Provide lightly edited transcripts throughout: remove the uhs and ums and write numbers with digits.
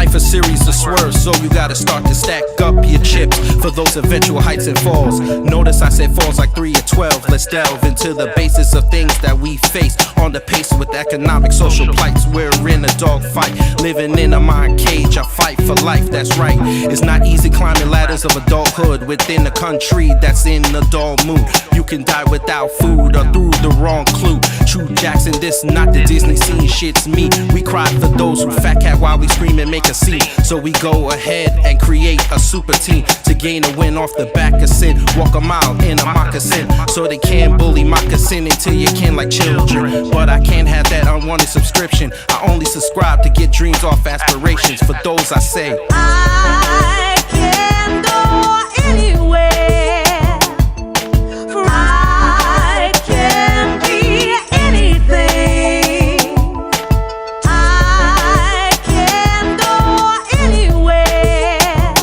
Life a series of swerves, so you gotta start to stack up your chips for those eventual heights and falls. Notice I said falls like 3 or 12. Let's delve into the basis of things that we face on the pace with economic, social plights. We're in a dog fight, living in a mind cage. I fight for life, that's right. It's not easy climbing ladders of adulthood within a country that's in a dull mood. You can die without food or through the wrong clue. True Jackson, this not the Disney scene, shit's me. We cry for those who fat cat while we scream and make a scene. So we go ahead and create a super team to gain a win off the back of sin. Walk a mile in a moccasin so they can't bully moccasin until you can like children. But I can't have that unwanted subscription. I only subscribe to get dreams off aspirations. For those I say I can go anywhere. For I can be anything. I can go anywhere.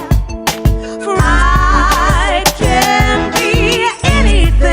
For I can be anything.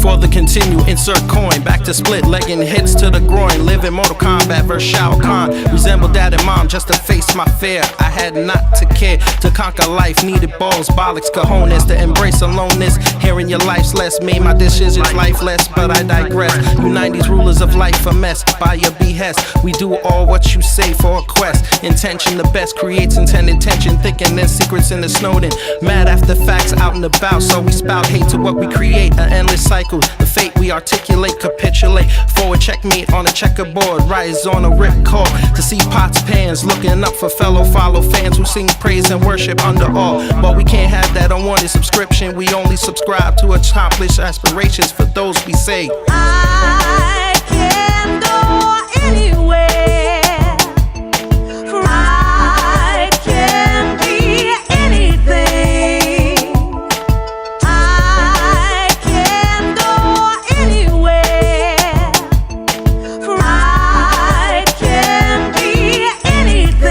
before the continue, insert coin. Back to split, legging hits to the groin. Living Mortal Kombat vs. Shao Kahn. Resemble dad and mom just to face my fear. I had not to care to conquer life. Needed balls, bollocks, cojones to embrace aloneness. Hearing your life's less made my decisions lifeless, but I digress. You 90s rulers of life a mess by your behest. We do all what you say for a quest. Intention the best creates intended tension. Thinking there's secrets in the Snowden. Mad after facts out and about, so we spout hate to what we create. An endless cycle, the fate we articulate, capitulate. Forward checkmate on a checkerboard, rise on a ripcord. To see pots, pans, looking up for fellow follow fans who sing praise and worship under all. But we can't have that unwanted subscription. We only subscribe to accomplish aspirations for those we say I can go anywhere, for I can be anything. I can go anywhere, for I can be anything.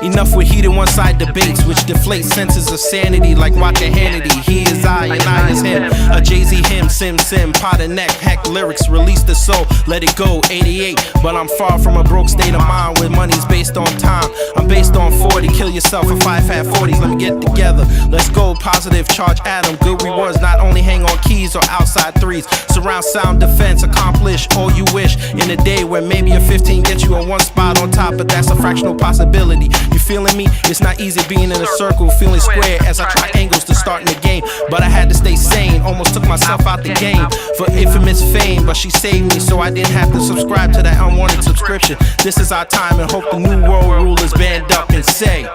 enough with heated one-side debates, which deflate senses of sanity like watching Hannity. He is I and I is him. A Jay-Z hymn, sim, pot of neck, heck lyrics, release the soul, let it go, 88. But I'm far from a broke state of mind where money's based on time. I'm based on 40, kill yourself for 5 fat 40s, let me get together. Let's go, positive, charge atom, good rewards, not only hang on keys or outside threes. Surround sound defense, accomplish all you wish in a day where maybe a 15 gets you on one spot on top, but that's a fractional possibility. You feeling me? It's not easy being in a circle, feeling square as I try angles to start in the game. But I had to stay sane, almost took myself out the game for infamous fame, but she saved me so I didn't have to subscribe to that unwanted subscription. This is our time and hope the new world rulers band up and say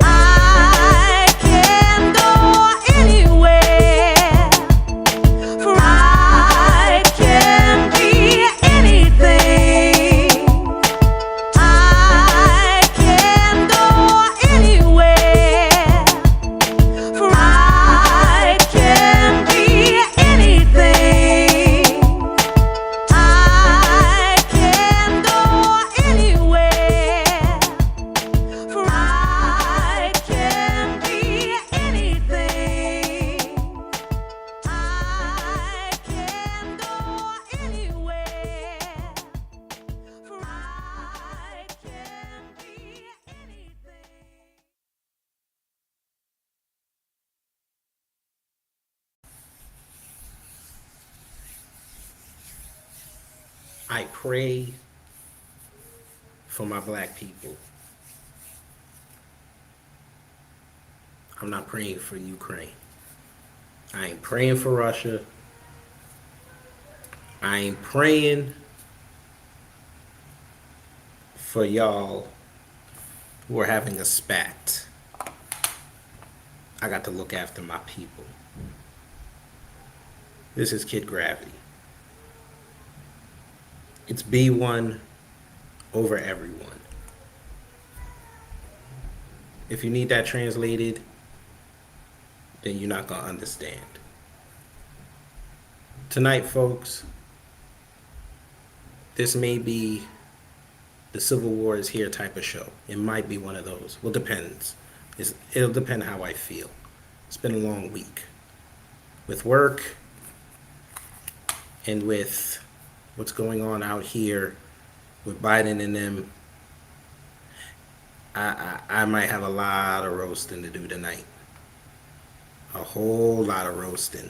I can go anywhere, for I can be anything. I can go anywhere, for I can be anything. I can go anywhere, for I can be anything. I can go anywhere, for I can be anything. I pray for my black people. I'm not praying for Ukraine. I ain't praying for Russia. I ain't praying for y'all who are having a spat. I got to look after my people. This is Kid Gravity. It's B1 over everyone. If you need that translated, then you're not going to understand. Tonight, folks, this may be the Civil War is here type of show. It might be one of those. Well, depends. It'll depend how I feel. It's been a long week with work and with what's going on out here With Biden and them, I might have a lot of roasting to do tonight. A whole lot of roasting.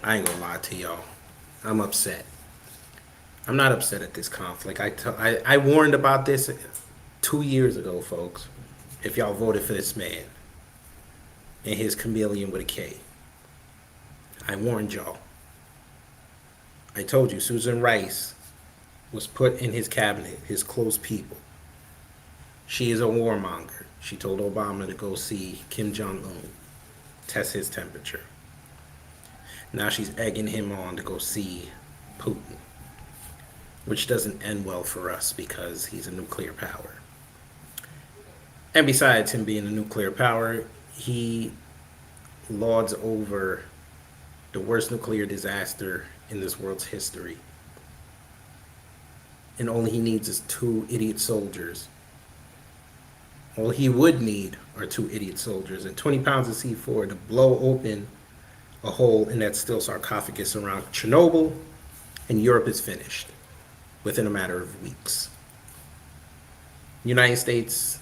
I ain't gonna lie to y'all. I'm upset. I'm not upset at this conflict. I warned about this 2 years ago, folks. If y'all voted for this man and his chameleon with a K, I warned y'all. I told you Susan Rice was put in his cabinet, his close people. She is a warmonger. She told Obama to go see Kim Jong-un, test his temperature. Now she's egging him on to go see Putin, which doesn't end well for us because he's a nuclear power. And besides him being a nuclear power, he lauds over the worst nuclear disaster in this world's history. And all he needs is 2 idiot soldiers. All he would need are 2 idiot soldiers and 20 pounds of C4 to blow open a hole in that steel sarcophagus around Chernobyl, and Europe is finished within a matter of weeks. United States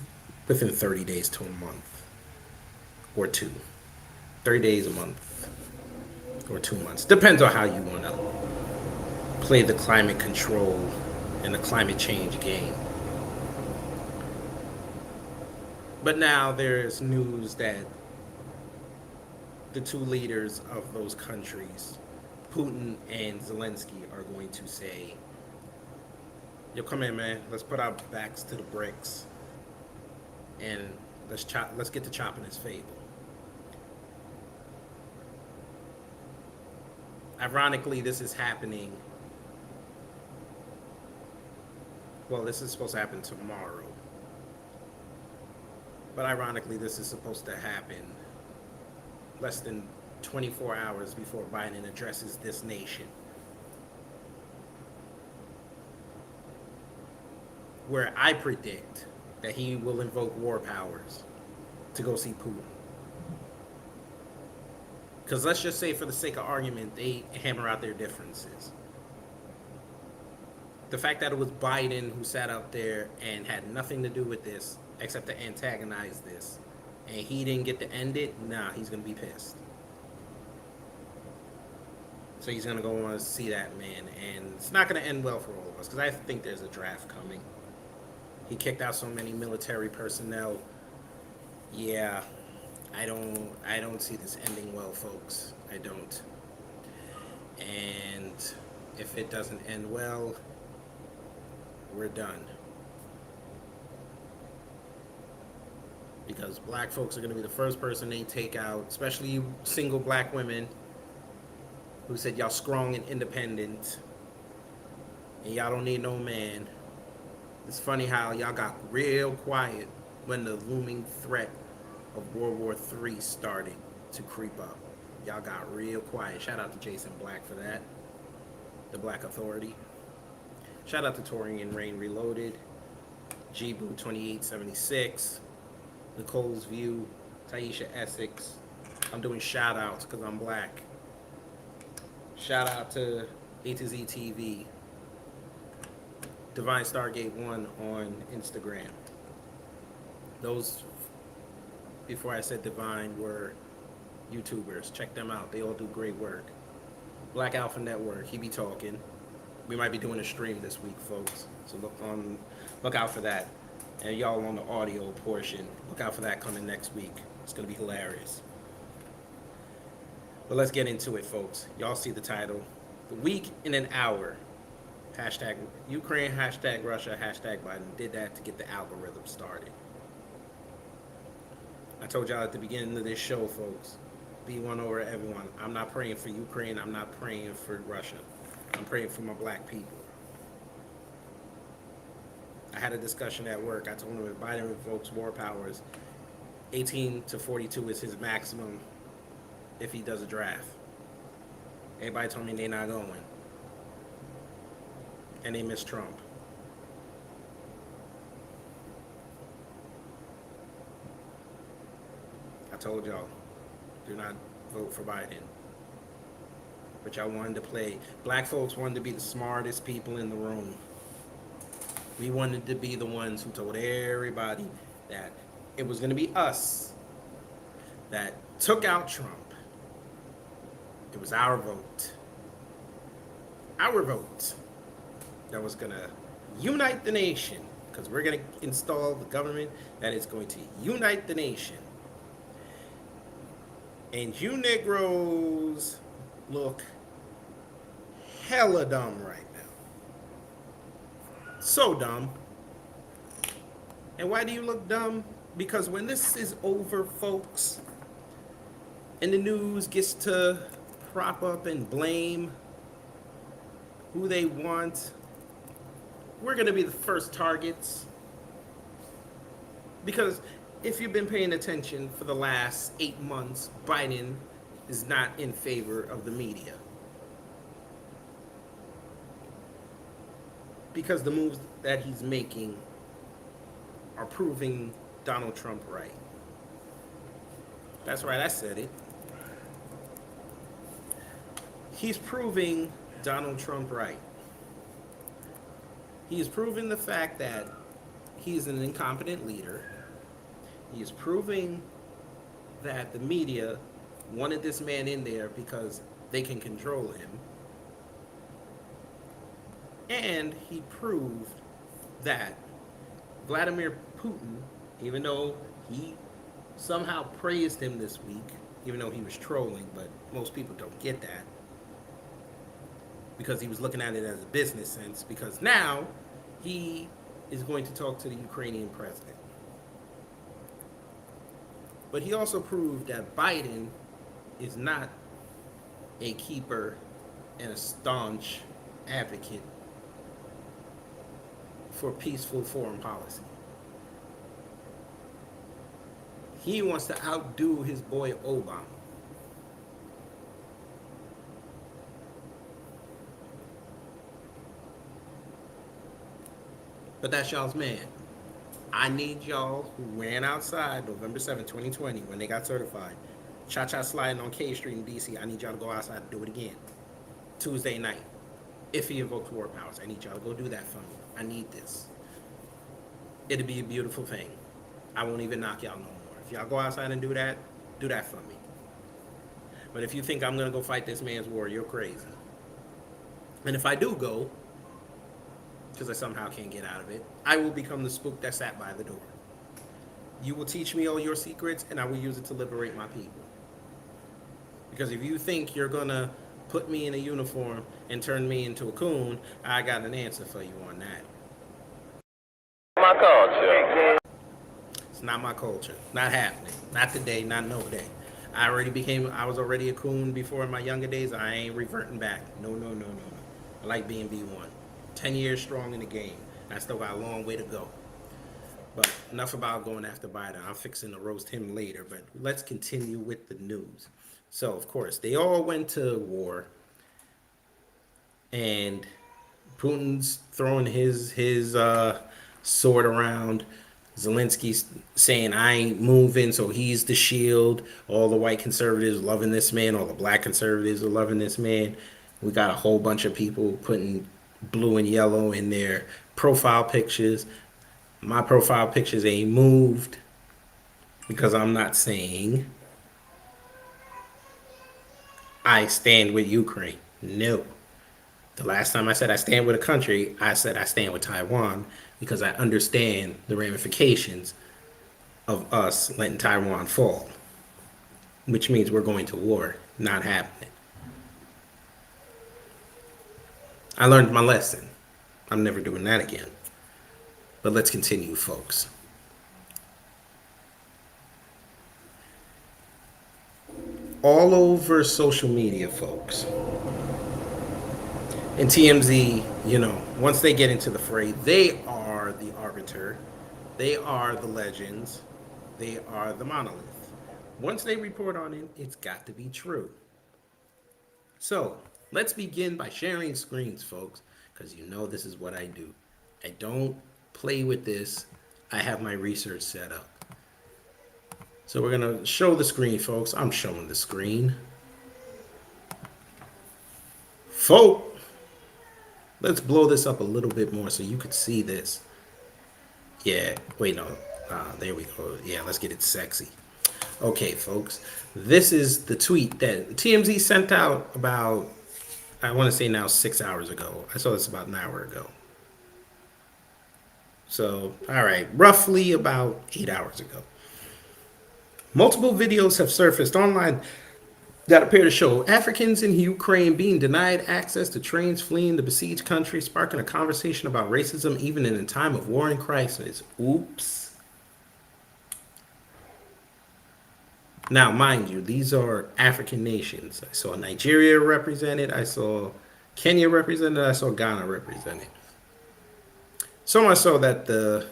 within 30 days to a month or two. 30 days, a month, or 2 months. Depends on how you want to play the climate control and the climate change game. But now there's news that the two leaders of those countries, Putin and Zelensky, are going to say, yo, come in, man. Let's put our backs to the bricks and let's get to chopping this fable. Ironically, this is happening. Well, this is supposed to happen tomorrow. But ironically, this is supposed to happen less than 24 hours before Biden addresses this nation, where I predict that he will invoke war powers to go see Putin. Because let's just say, for the sake of argument, they hammer out their differences. The fact that it was Biden who sat out there and had nothing to do with this except to antagonize this, and he didn't get to end it, nah, he's going to be pissed. So he's going to go on to see that man, and it's not going to end well for all of us, because I think there's a draft coming. He kicked out so many military personnel. Yeah, I don't see this ending well, folks. I don't. And if it doesn't end well, we're done. Because black folks are going to be the first person they take out, especially you single black women who said y'all strong and independent and y'all don't need no man. It's funny how y'all got real quiet when the looming threat of World War III started to creep up. Y'all got real quiet. Shout out to Jason Black for that. The Black Authority. Shout out to Torian Rain Reloaded. G-Boo 2876. Nicole's View. Taisha Essex. I'm doing shout outs because I'm black. Shout out to A to Z TV. Divine Stargate 1 on Instagram. Those, before I said Divine, were YouTubers. Check them out. They all do great work. Black Alpha Network. He be talking. We might be doing a stream this week, folks. So look out for that. And y'all on the audio portion, look out for that coming next week. It's going to be hilarious. But let's get into it, folks. Y'all see the title. The Week in an Hour. Hashtag Ukraine, hashtag Russia, hashtag Biden. Did that to get the algorithm started. I told y'all at the beginning of this show, folks, be one over everyone. I'm not praying for Ukraine. I'm not praying for Russia. I'm praying for my black people. I had a discussion at work. I told him if Biden invokes war powers, 18 to 42 is his maximum if he does a draft. Everybody told me they're not going. And they miss Trump. I told y'all, do not vote for Biden. But y'all wanted to play. Black folks wanted to be the smartest people in the room. We wanted to be the ones who told everybody that it was going to be us that took out Trump. It was our vote. Our vote that was going to unite the nation, because we're going to install the government that is going to unite the nation. And you Negroes look hella dumb right now. So dumb. And why do you look dumb? Because when this is over, folks, and the news gets to prop up and blame who they want, we're going to be the first targets. Because if you've been paying attention for the last 8 months, Biden is not in favor of the media. Because the moves that he's making are proving Donald Trump right. That's right, I said it. He's proving Donald Trump right. He is proving the fact that he is an incompetent leader. He is proving that the media wanted this man in there because they can control him. And he proved that Vladimir Putin, even though he somehow praised him this week, even though he was trolling, but most people don't get that, because he was looking at it as a business sense, because now he is going to talk to the Ukrainian president. But he also proved that Biden is not a keeper and a staunch advocate for peaceful foreign policy. He wants to outdo his boy Obama. But that's y'all's man. I need y'all who ran outside November 7, 2020, when they got certified, cha-cha sliding on K Street in D.C., I need y'all to go outside and do it again. Tuesday night. If he invokes war powers, I need y'all to go do that for me. I need this. It'll be a beautiful thing. I won't even knock y'all no more. If y'all go outside and do that for me. But if you think I'm going to go fight this man's war, you're crazy. And if I do go, because I somehow can't get out of it, I will become the spook that sat by the door. You will teach me all your secrets, and I will use it to liberate my people. Because if you think you're going to put me in a uniform and turn me into a coon, I got an answer for you on that. My culture. It's not my culture. Not happening. Not today, not no day. I was already a coon before in my younger days. I ain't reverting back. No. I like being B1. 10 years strong in the game. I still got a long way to go. But enough about going after Biden. I'm fixing to roast him later, but let's continue with the news. So, of course, they all went to war, and Putin's throwing his sword around. Zelensky's saying, I ain't moving, so he's the shield. All the white conservatives loving this man. All the black conservatives are loving this man. We got a whole bunch of people putting blue and yellow in their profile pictures. My profile pictures ain't moved because I'm not saying I stand with Ukraine. No. The last time I said I stand with a country, I said I stand with Taiwan because I understand the ramifications of us letting Taiwan fall, which means we're going to war. Not happening. I learned my lesson. I'm never doing that again. But let's continue, folks. All over social media, folks. And TMZ, once they get into the fray, they are the arbiter. They are the legends. They are the monolith. Once they report on it, it's got to be true. So, let's begin by sharing screens, folks, because this is what I do. I don't play with this. I have my research set up. So we're going to show the screen, folks. I'm showing the screen. Folks, let's blow this up a little bit more so you could see this. Yeah, wait, no. There we go. Yeah, let's get it sexy. Okay, folks. This is the tweet that TMZ sent out about, I want to say now 6 hours ago. I saw this about an hour ago. So, all right, roughly about 8 hours ago. Multiple videos have surfaced online that appear to show Africans in Ukraine being denied access to trains fleeing the besieged country, sparking a conversation about racism even in a time of war and crisis. Oops. Now, mind you, these are African nations. I saw Nigeria represented, I saw Kenya represented, I saw Ghana represented. So much so that the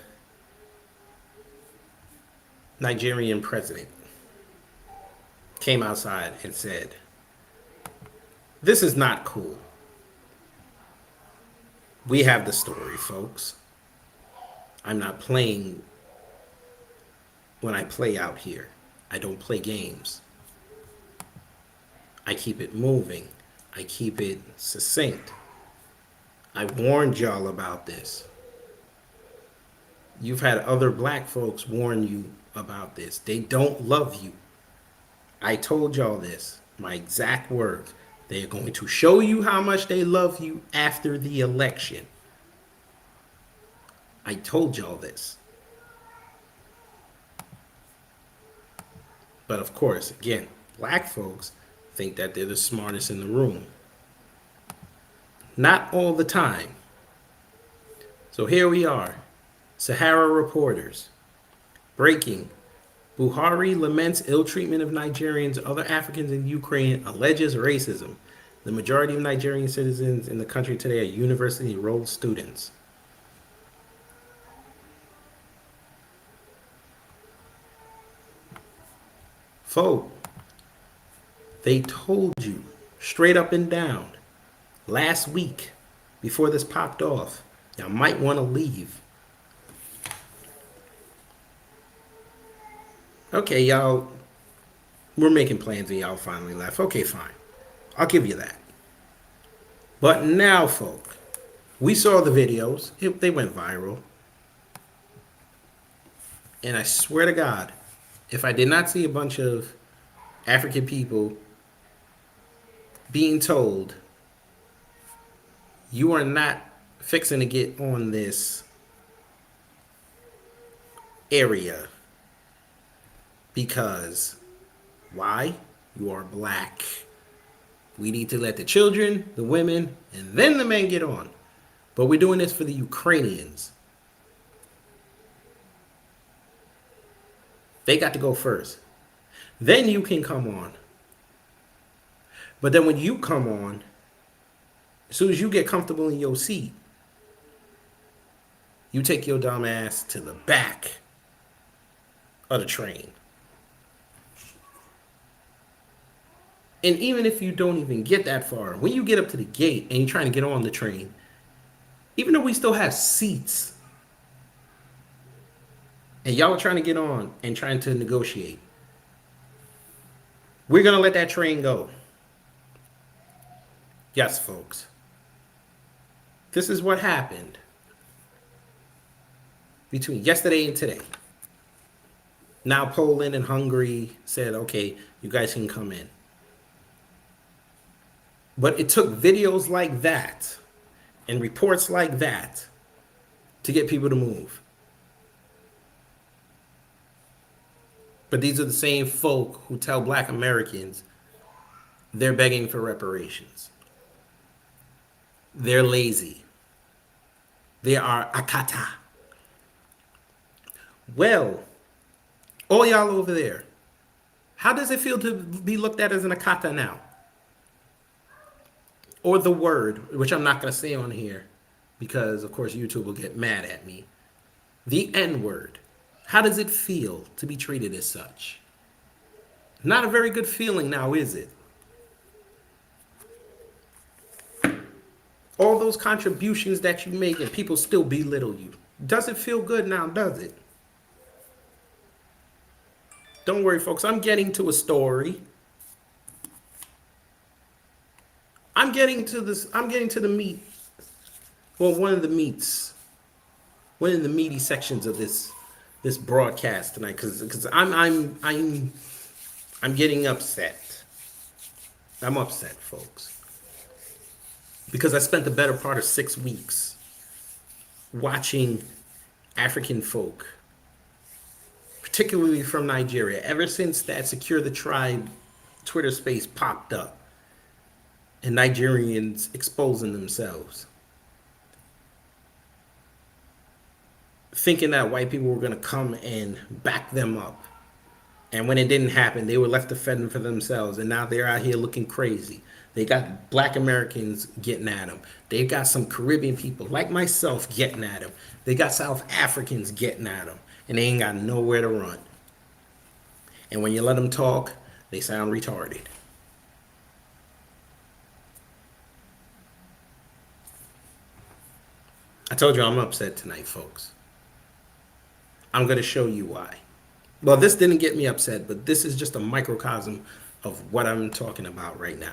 Nigerian president came outside and said, "This is not cool. We have the story, folks. I'm not playing when I play out here. I don't play games. I keep it moving. I keep it succinct. I warned y'all about this. You've had other black folks warn you about this. They don't love you. I told y'all this, my exact words. They're going to show you how much they love you after the election. I told y'all this." But of course, again, black folks think that they're the smartest in the room. Not all the time. So here we are, Sahara reporters. Breaking. Buhari laments ill treatment of Nigerians, other Africans in Ukraine, alleges racism. The majority of Nigerian citizens in the country today are university-enrolled students. Folk, they told you straight up and down last week before this popped off, y'all might want to leave. Okay, y'all, we're making plans and y'all finally left. Okay, fine. I'll give you that. But now, folk, we saw the videos. They went viral. And I swear to God, if I did not see a bunch of African people being told, you are not fixing to get on this area, because why? You are black. We need to let the children, the women, and then the men get on. But we're doing this for the Ukrainians. They got to go first. Then you can come on. But then when you come on, as soon as you get comfortable in your seat, you take your dumb ass to the back of the train. And even if you don't even get that far, when you get up to the gate and you're trying to get on the train, even though we still have seats, and y'all are trying to get on and trying to negotiate, we're going to let that train go. Yes, folks. This is what happened between yesterday and today. Now Poland and Hungary said, okay, you guys can come in. But it took videos like that and reports like that to get people to move. But these are the same folk who tell black Americans they're begging for reparations. They're lazy. They are akata. Well, all y'all over there, how does it feel to be looked at as an akata now? Or the word, which I'm not going to say on here because, of course, YouTube will get mad at me. The N-word. How does it feel to be treated as such? Not a very good feeling now, is it? All those contributions that you make and people still belittle you. Does it feel good now, does it? Don't worry, folks. I'm getting to a story. I'm getting to the meat. Well, one of the meats one of the meaty sections of this broadcast tonight, because I'm getting upset. I'm upset, folks, because I spent the better part of 6 weeks watching African folk, particularly from Nigeria, ever since that Secure the Tribe Twitter space popped up and Nigerians exposing themselves, thinking that white people were going to come and back them up. And when it didn't happen, they were left to fend for themselves. And now they're out here looking crazy. They got black Americans getting at them. They got some Caribbean people like myself getting at them. They got South Africans getting at them. And they ain't got nowhere to run. And when you let them talk, they sound retarded. I told you I'm upset tonight, folks. I'm going to show you why. Well, this didn't get me upset, but this is just a microcosm of what I'm talking about right now.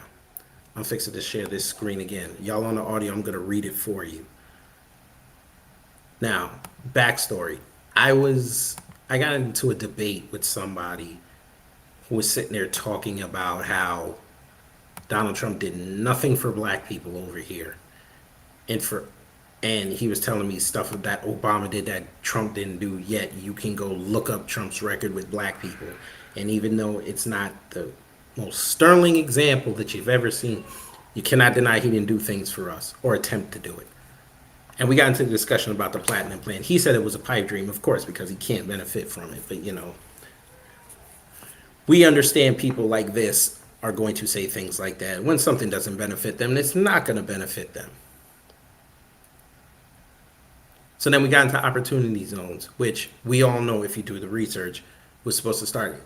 I'm fixing to share this screen again. Y'all on the audio, I'm going to read it for you. Now, backstory. I got into a debate with somebody who was sitting there talking about how Donald Trump did nothing for black people over here. And he was telling me stuff that Obama did that Trump didn't do, yet you can go look up Trump's record with black people. And even though it's not the most sterling example that you've ever seen, you cannot deny he didn't do things for us or attempt to do it. And we got into the discussion about the platinum plan. He said it was a pipe dream, of course, because he can't benefit from it. But, you know, we understand people like this are going to say things like that. When something doesn't benefit them, it's not going to benefit them. So then we got into opportunity zones, which we all know, if you do the research, was supposed to start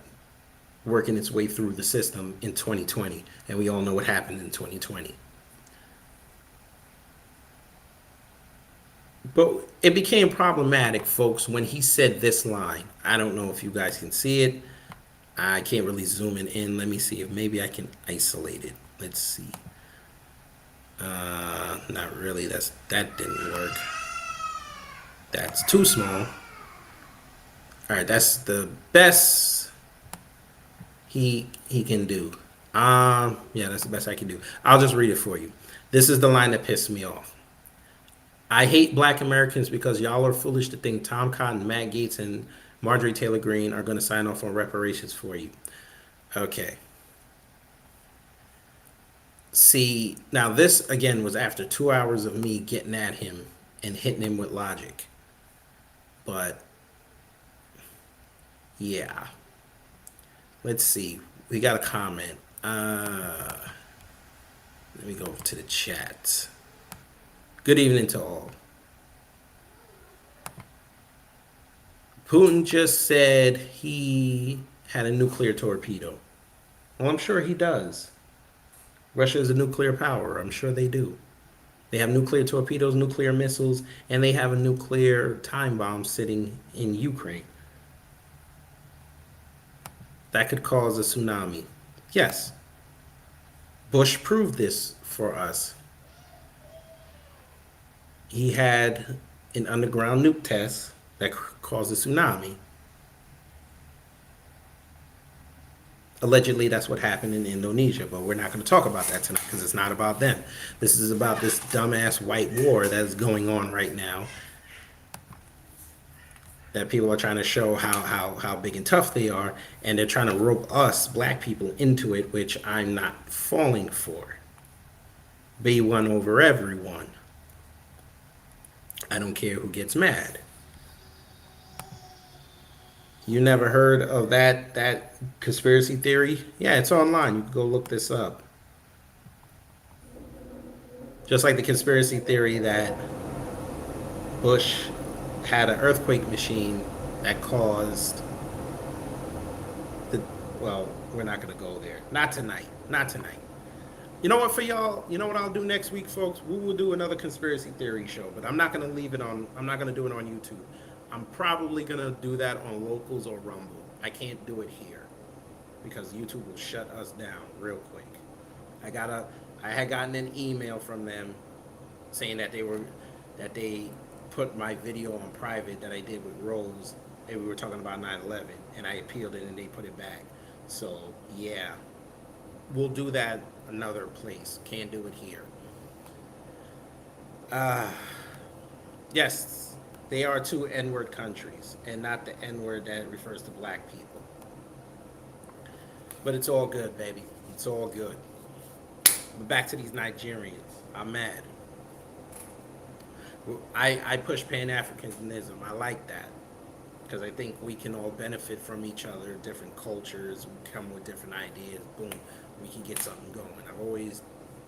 working its way through the system in 2020. And we all know what happened in 2020. But it became problematic, folks, when he said this line. I don't know if you guys can see it. I can't really zoom it in. Let me see if maybe I can isolate it. Let's see. Not really. That didn't work. That's too small. All right, that's the best he can do. Yeah, that's the best I can do. I'll just read it for you. This is the line that pissed me off. I hate black Americans because y'all are foolish to think Tom Cotton, Matt Gaetz, and Marjorie Taylor Greene are going to sign off on reparations for you. Okay. See, now this, again, was after 2 hours of me getting at him and hitting him with logic. But, yeah. Let's see. We got a comment. Let me go to the chat. Good evening to all. Putin just said he had a nuclear torpedo. Well, I'm sure he does. Russia is a nuclear power. I'm sure they do. They have nuclear torpedoes, nuclear missiles, and they have a nuclear time bomb sitting in Ukraine. That could cause a tsunami. Yes. Bush proved this for us. He had an underground nuke test that caused a tsunami. Allegedly, that's what happened in Indonesia, but we're not going to talk about that tonight because it's not about them. This is about this dumbass white war that is going on right now, that people are trying to show how big and tough they are, and they're trying to rope us, black people, into it, which I'm not falling for. Be one over everyone. I don't care who gets mad. You never heard of that conspiracy theory? Yeah, it's online. You can go look this up. Just like the conspiracy theory that Bush had an earthquake machine that caused the, well, we're not going to go there. Not tonight. Not tonight. You know what, for y'all, you know what I'll do next week, folks? We will do another conspiracy theory show, but I'm not going to leave it on, I'm not going to do it on YouTube. I'm probably going to do that on Locals or Rumble. I can't do it here because YouTube will shut us down real quick. I had gotten an email from them saying that they put my video on private that I did with Rose, and we were talking about 9/11, and I appealed it, and they put it back. So yeah, we'll do that another place. Can't do it here. Yes, they are two N-word countries, and not the N-word that refers to black people. But it's all good, baby. It's all good. But back to these Nigerians. I'm mad. I push Pan-Africanism. I like that. Because I think we can all benefit from each other, different cultures, we come with different ideas, boom, we can get something going. I've always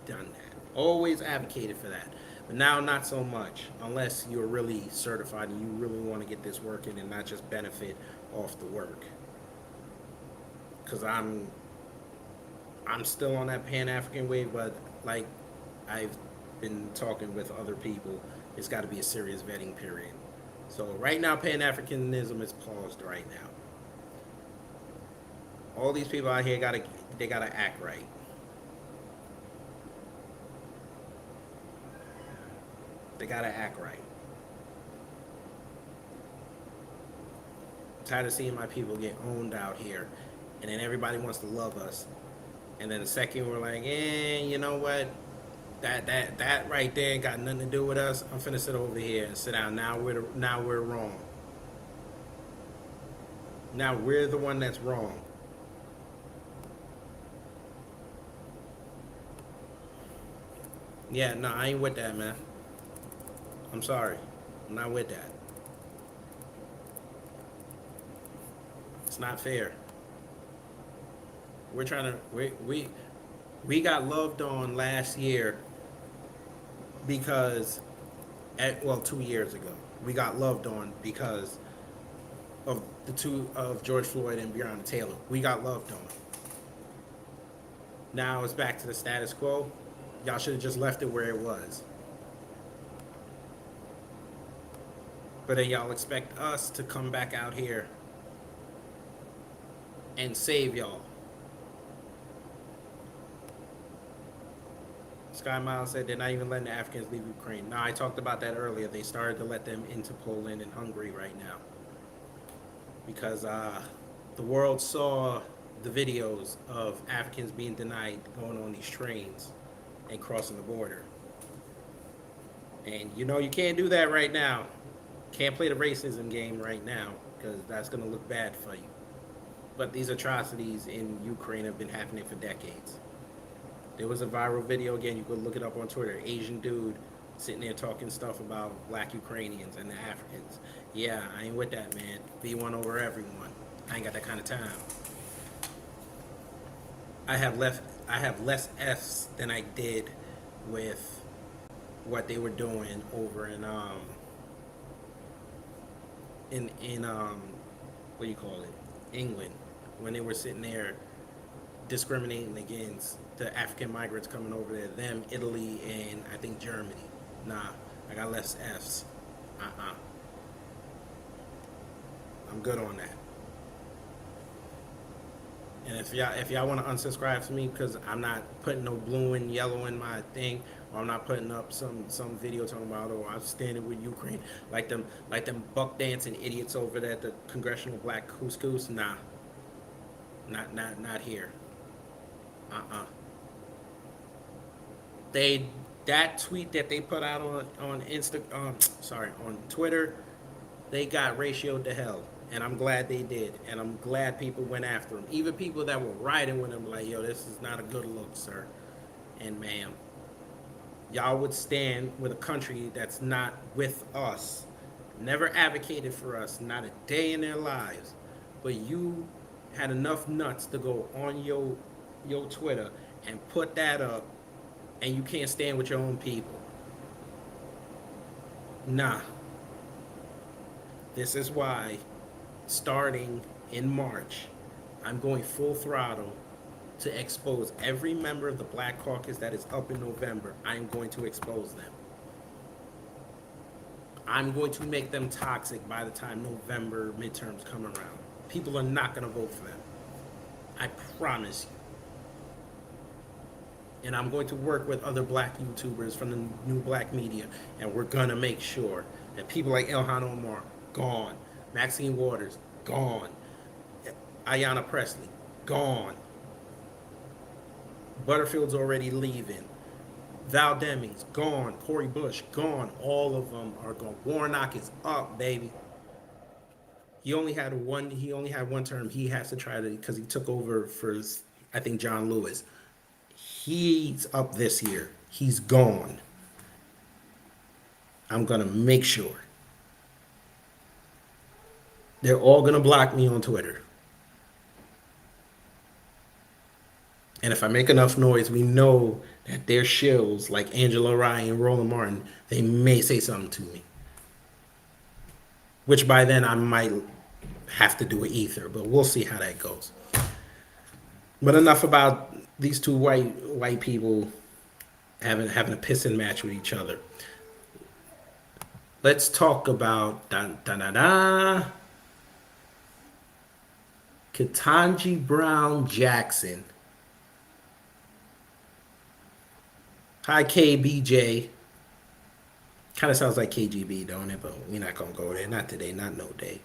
done that. Always advocated for that. But now not so much, unless you're really certified and you really want to get this working and not just benefit off the work. Because I'm still on that Pan-African wave, but like I've been talking with other people, it's got to be a serious vetting period. So right now, Pan-Africanism is paused right now. All these people out here gotta act right. They gotta act right. I'm tired of seeing my people get owned out here, and then everybody wants to love us, and then the second we're like, you know what? That right there ain't got nothing to do with us. I'm finna sit over here and sit down. Now we're wrong. Now we're the one that's wrong. Yeah, no, I ain't with that, man. I'm sorry. I'm not with that. It's not fair. We're trying to we got loved on last year because 2 years ago we got loved on because of the two of George Floyd and Breonna Taylor. We got loved on. Now it's back to the status quo. Y'all should have just left it where it was. But then y'all expect us to come back out here and save y'all. Sky Miles said they're not even letting the Africans leave Ukraine. Now, I talked about that earlier. They started to let them into Poland and Hungary right now. Because the world saw the videos of Africans being denied going on these trains and crossing the border. And you know you can't do that right now. Can't play the racism game right now because that's going to look bad for you. But these atrocities in Ukraine have been happening for decades. There was a viral video, again, you could look it up on Twitter, Asian dude sitting there talking stuff about black Ukrainians and the Africans. Yeah, I ain't with that, man. Be one over everyone. I ain't got that kind of time. I have less F's than I did with what they were doing over in what do you call it? England, when they were sitting there discriminating against the African migrants coming over there, them, Italy, and I think Germany. Nah, I got less F's. I'm good on that. And if y'all want to unsubscribe to me because I'm not putting no blue and yellow in my thing, or I'm not putting up some video talking about, oh, I'm standing with Ukraine, like them buck dancing idiots over there at the Congressional Black Couscous. Nah, not here. That tweet that they put out on on Twitter, they got ratioed to hell, and I'm glad they did, and I'm glad people went after them. Even people that were riding with them, like, yo, this is not a good look, sir and ma'am. Y'all would stand with a country that's not with us, never advocated for us, not a day in their lives, but you had enough nuts to go on your Twitter and put that up, and you can't stand with your own people. Nah. This is why, starting in March, I'm going full throttle to expose every member of the Black Caucus that is up in November. I'm going to expose them. I'm going to make them toxic by the time November midterms come around. People are not going to vote for them. I promise you. And I'm going to work with other black YouTubers from the new black media, and we're gonna make sure that people like Elhan Omar, gone. Maxine Waters, gone. Ayanna Presley, gone. Butterfield's already leaving. Val Demings, gone. Cori Bush, gone. All of them are gone. Warnock is up, baby. He only had one term. He has to try to, because he took over for, I think, John Lewis. He's up this year. He's gone. I'm gonna make sure. They're all gonna block me on Twitter. And if I make enough noise, we know that they're shills like Angela Rye and Roland Martin. They may say something to me. Which by then I might have to do an ether, but we'll see how that goes. But enough about these two white people having a pissing match with each other. Let's talk about Ketanji Brown Jackson. Hi, KBJ. Kind of sounds like KGB, don't it? But we're not going to go there. Not today, not no day.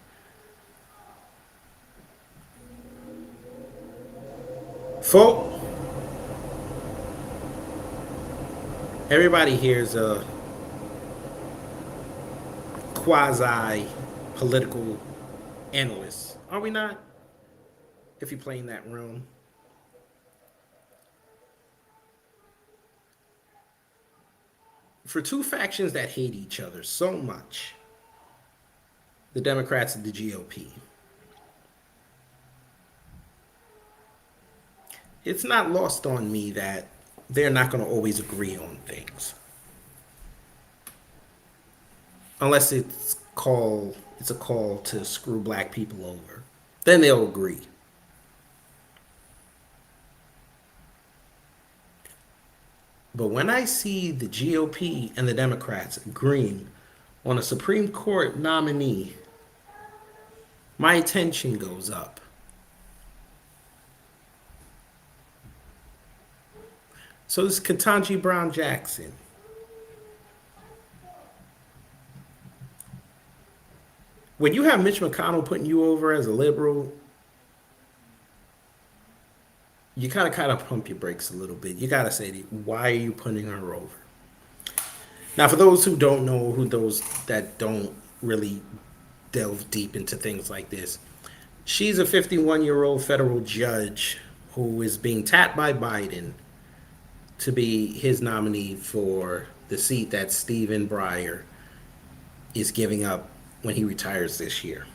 Folk, everybody here is a quasi-political analyst. Are we not? If you play in that realm. For two factions that hate each other so much, the Democrats and the GOP, it's not lost on me that they're not going to always agree on things. Unless it's a call to screw black people over. Then they'll agree. But when I see the GOP and the Democrats agreeing on a Supreme Court nominee, my attention goes up. So this is Ketanji Brown Jackson. When you have Mitch McConnell putting you over as a liberal, you kind of pump your brakes a little bit. You got to say, why are you putting her over? Now, for those who don't know, those that don't really delve deep into things like this, she's a 51-year-old federal judge who is being tapped by Biden to be his nominee for the seat that Stephen Breyer is giving up when he retires this year.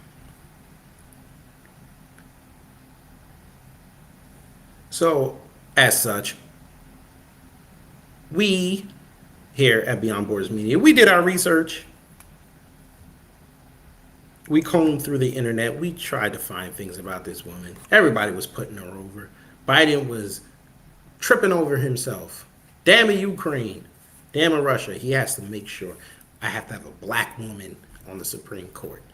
So, as such, we here at Beyond Borders Media, we did our research. We combed through the internet. We tried to find things about this woman. Everybody was putting her over. Biden was tripping over himself. Damn it, Ukraine. Damn it, Russia. He has to make sure I have to have a black woman on the Supreme Court.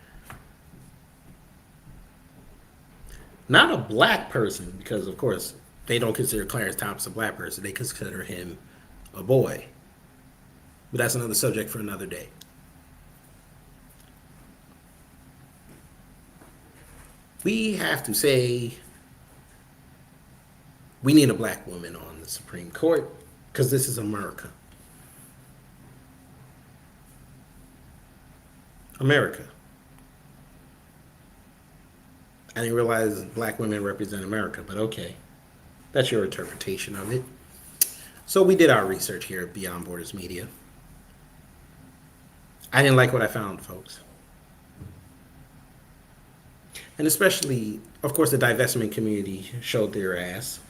Not a black person, because, of course, they don't consider Clarence Thomas a black person. They consider him a boy. But that's another subject for another day. We have to say we need a black woman on the Supreme Court because this is America. America. I didn't realize black women represent America, but okay. That's your interpretation of it. So we did our research here at Beyond Borders Media. I didn't like what I found, folks. And especially, of course, the divestment community showed their ass.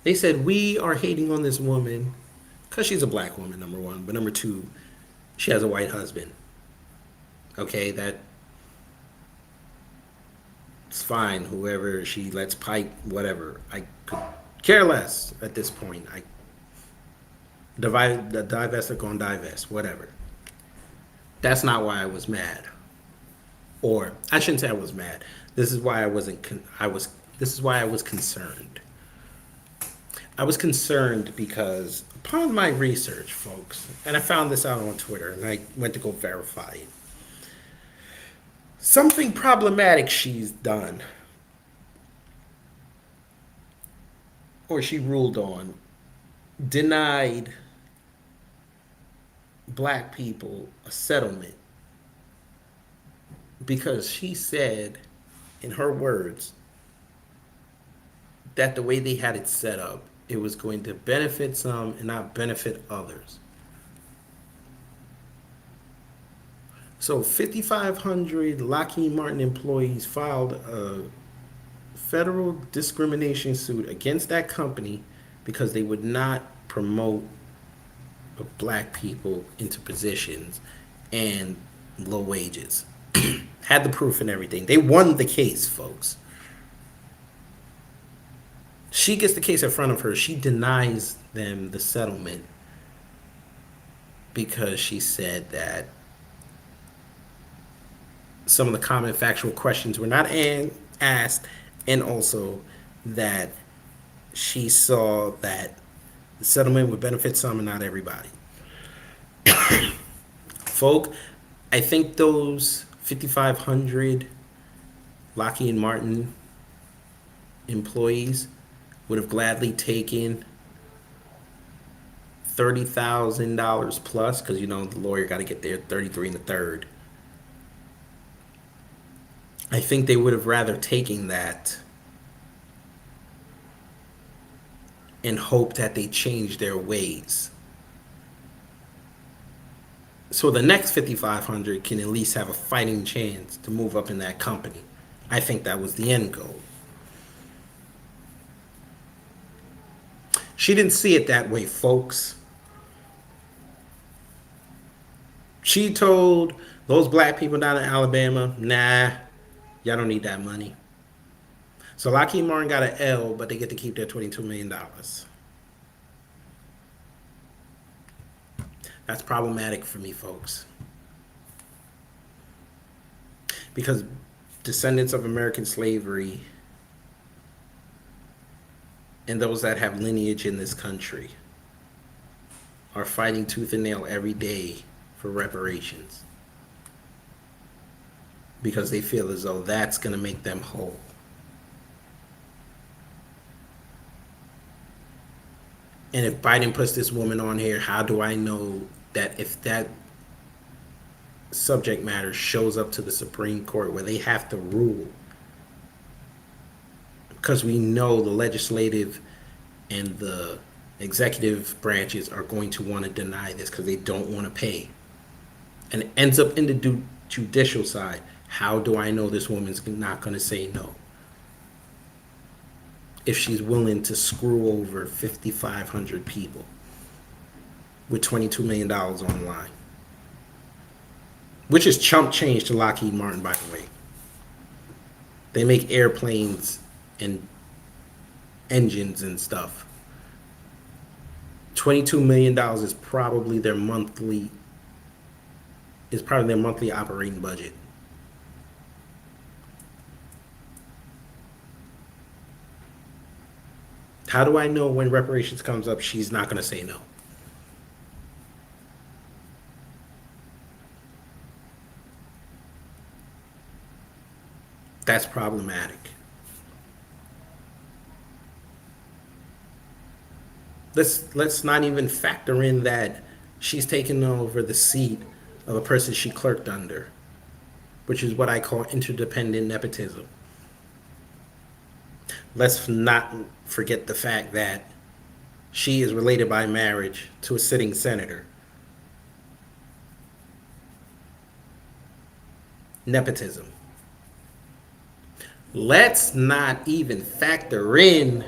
They said, we are hating on this woman because she's a black woman, number one. But number two, she has a white husband. Okay, that's fine. Whoever she lets pipe, whatever. I could care less at this point. The divest are going to divest, whatever. That's not why I was mad. Or I shouldn't say I was mad. This is why I wasn't. This is why I was concerned. I was concerned because upon my research, folks, and I found this out on Twitter and I went to go verify it. Something problematic she's done, or she ruled on, denied black people a settlement because she said, in her words, that the way they had it set up, it was going to benefit some and not benefit others. So 5,500 Lockheed Martin employees filed a federal discrimination suit against that company because they would not promote black people into positions and low wages. Had the proof and everything. They won the case, folks. She gets the case in front of her. She denies them the settlement because she said that some of the common factual questions were not asked, and also that she saw that the settlement would benefit some and not everybody. Folk, I think those 5,500 Lockheed Martin employees would have gladly taken $30,000 plus, because you know the lawyer got to get there 33 and a third. I think they would have rather taken that and hoped that they change their ways, so the next 5,500 can at least have a fighting chance to move up in that company. I think that was the end goal. She didn't see it that way, folks. She told those black people down in Alabama, nah, y'all don't need that money. So Lockheed Martin got an L, but they get to keep their $22 million. That's problematic for me, folks. Because descendants of American slavery and those that have lineage in this country are fighting tooth and nail every day for reparations, because they feel as though that's going to make them whole. And if Biden puts this woman on here, how do I know that if that subject matter shows up to the Supreme Court where they have to rule? Because we know the legislative and the executive branches are going to want to deny this because they don't want to pay. And it ends up in the judicial side. How do I know this woman's not going to say no? If she's willing to screw over 5,500 people with $22 million on the line. Which is chump change to Lockheed Martin, by the way. They make airplanes and engines and stuff. $22 million is probably their monthly operating budget. How do I know when reparations comes up, she's not going to say no? That's problematic. Let's not even factor in that she's taken over the seat of a person she clerked under, which is what I call interdependent nepotism. Let's not forget the fact that she is related by marriage to a sitting senator. Nepotism. Let's not even factor in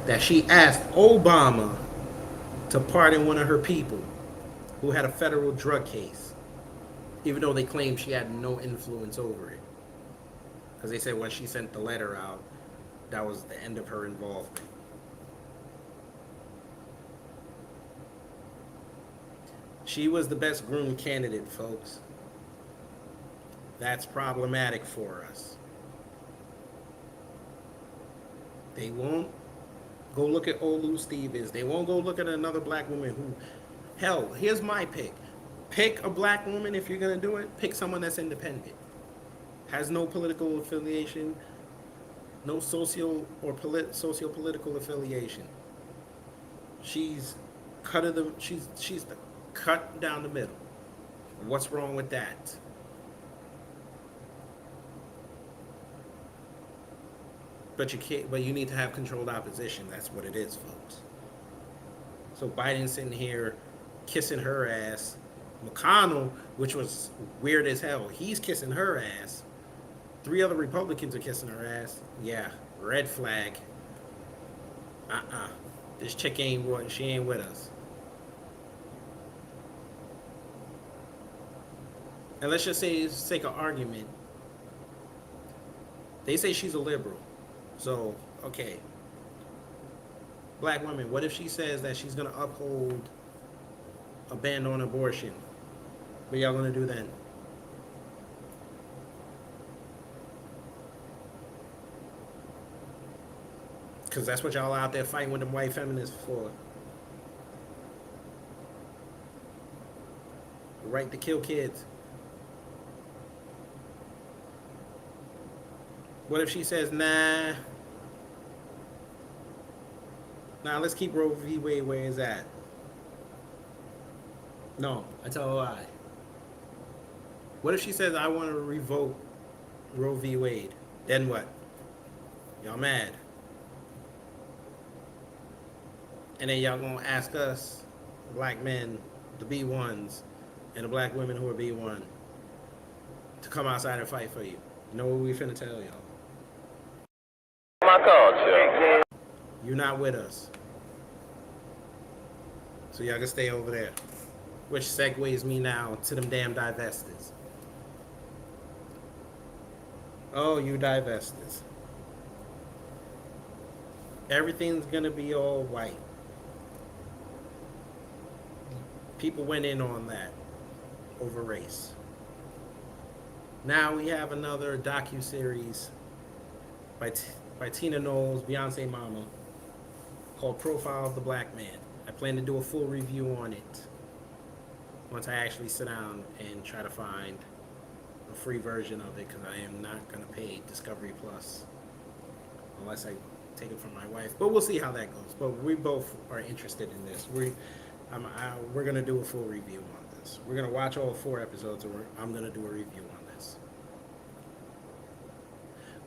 that she asked Obama to pardon one of her people who had a federal drug case, even though they claimed she had no influence over it. Because they said when she sent the letter out, that was the end of her involvement. She was the best groomed candidate, folks. That's problematic for us. They won't Go look at Olu Stevens. They won't go look at another black woman who, hell, here's my pick. Pick a black woman if you're going to do it. Pick someone that's independent. Has no political affiliation, no socio-political affiliation. She's she's the cut down the middle. What's wrong with that? But you can't. But you need to have controlled opposition. That's what it is, folks. So Biden's sitting here kissing her ass. McConnell, which was weird as hell, he's kissing her ass. 3 other Republicans are kissing her ass. Yeah, red flag. This chick ain't what, she ain't with us. And let's just say, for the sake of argument, they say she's a liberal. So, okay. Black women, what if she says that she's going to uphold a ban on abortion? What y'all going to do then? Because that's what y'all out there fighting with them white feminists for. The right to kill kids. What if she says, nah, let's keep Roe v. Wade where it's at? No, I tell a lie. What if she says, I want to revoke Roe v. Wade? Then what? Y'all mad? And then y'all gonna ask us, black men, the B1s, and the black women who are B1, to come outside and fight for you. You know what we finna tell y'all? My culture. You're not with us. So y'all can stay over there. Which segues me now to them damn divestors. Oh, you divestors. Everything's gonna be all white. People went in on that over race. Now we have another docuseries by Tina Knowles, Beyonce Mama, called Profile of the Black Man. I plan to do a full review on it once I actually sit down and try to find a free version of it, because I am not going to pay Discovery Plus unless I take it from my wife. But we'll see how that goes. But we both are interested in this. We're going to do a full review on this. We're going to watch all 4 episodes, and I'm going to do a review on this.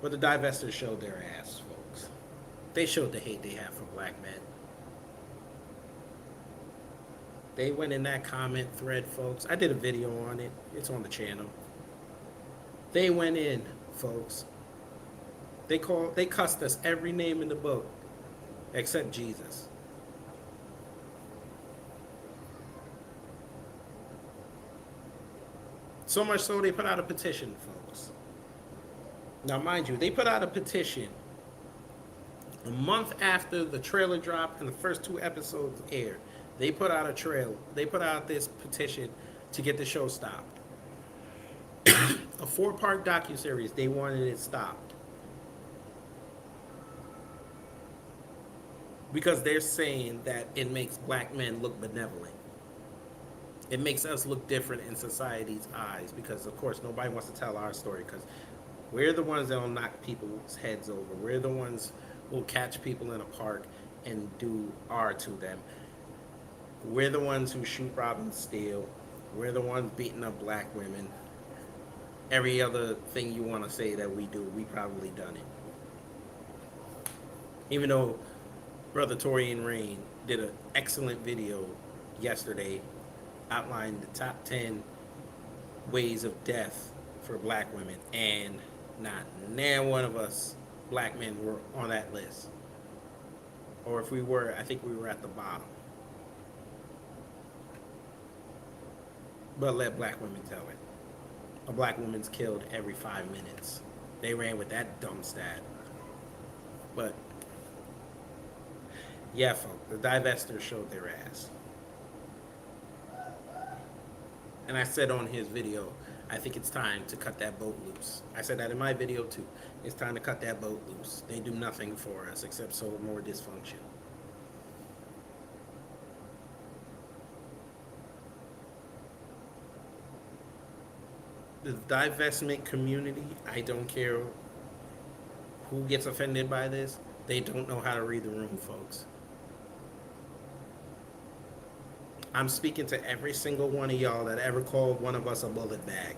But the divestors showed their ass, folks. They showed the hate they have for black men. They went in that comment thread, folks. I did a video on it. It's on the channel. They went in, folks. They cussed us every name in the book except Jesus. So much so they put out a petition, folks. Now, mind you, they put out a petition a month after the trailer dropped and the first 2 episodes aired. They put out this petition to get the show stopped. A 4-part docuseries, they wanted it stopped. Because they're saying that it makes black men look benevolent. It makes us look different in society's eyes, because of course nobody wants to tell our story, because we're the ones that will knock people's heads over. We're the ones who will catch people in a park and do R to them. We're the ones who shoot, rob, and steal. We're the ones beating up black women. Every other thing you want to say that we do, we probably done it. Even though Brother Torian Rain did an excellent video yesterday outlining the top 10 ways of death for black women, and not one of us black men were on that list. Or if we were, I think we were at the bottom. But let black women tell it. A black woman's killed every 5 minutes. They ran with that dumb stat. But yeah, folks, the divestors showed their ass. And I said on his video, I think it's time to cut that boat loose. I said that in my video too. It's time to cut that boat loose. They do nothing for us except sow more dysfunction. The divestment community, I don't care who gets offended by this, they don't know how to read the room, folks. I'm speaking to every single one of y'all that ever called one of us a bullet bag.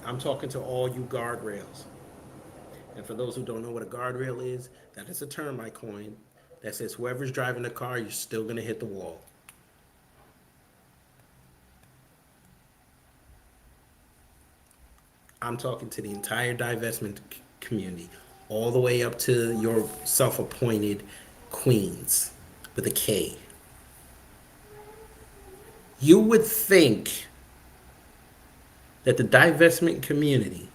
I'm talking to all you guardrails. And for those who don't know what a guardrail is, that is a term I coined that says whoever's driving the car, you're still going to hit the wall. I'm talking to the entire divestment community, all the way up to your self-appointed queens with a K. You would think that the divestment community,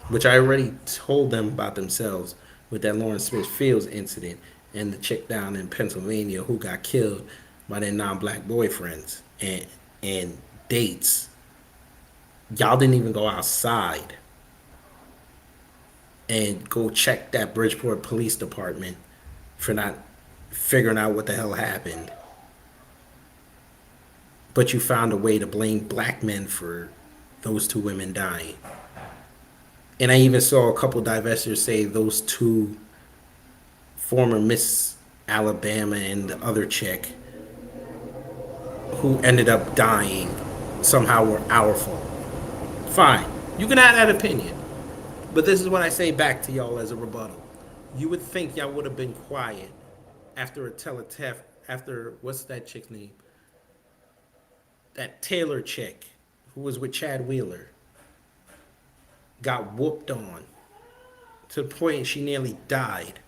which I already told them about themselves with that Lawrence Smith Fields incident and the chick down in Pennsylvania who got killed by their non-black boyfriends and dates. Y'all didn't even go outside and go check that Bridgeport Police Department for not figuring out what the hell happened. But you found a way to blame black men for those two women dying. And I even saw a couple divestors say those two former Miss Alabama and the other chick who ended up dying somehow were our fault. Fine. You can have that opinion. But this is what I say back to y'all as a rebuttal. You would think y'all would have been quiet after a teleteff, after, what's that chick's name? That Taylor chick who was with Chad Wheeler got whooped on to the point she nearly died.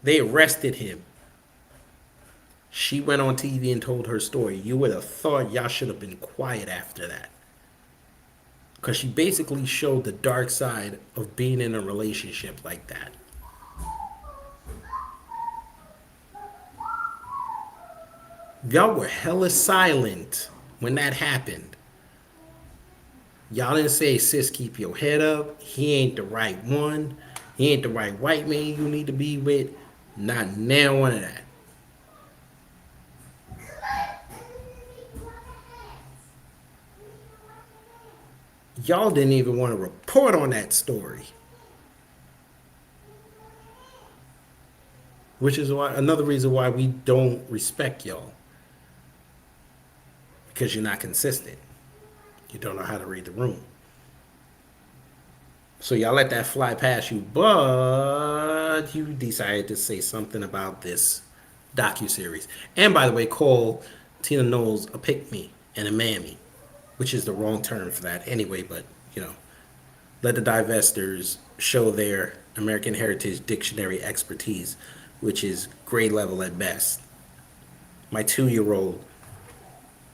They arrested him. She went on TV and told her story. You would have thought y'all should have been quiet after that. Because she basically showed the dark side of being in a relationship like that. Y'all were hella silent when that happened. Y'all didn't say, sis, keep your head up. He ain't the right one. He ain't the right white man you need to be with. Not now one of that. Y'all didn't even want to report on that story. Which is why another reason why we don't respect y'all. Because you're not consistent. You don't know how to read the room. So y'all let that fly past you, but you decided to say something about this docuseries. And by the way, call Tina Knowles a pick-me and a mammy, which is the wrong term for that anyway, but, you know, let the divestors show their American Heritage Dictionary expertise, which is grade level at best. My 2-year-old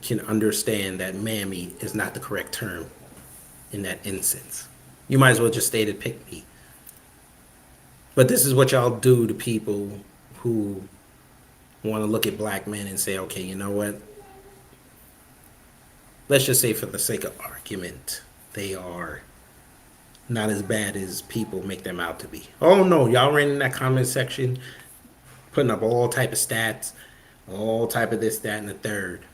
can understand that mammy is not the correct term in that instance. You might as well just state it pick me. But this is what y'all do to people who want to look at black men and say, okay, you know what? Let's just say for the sake of argument, they are not as bad as people make them out to be. Oh no, y'all ran in that comment section, putting up all type of stats, all type of this, that, and the third.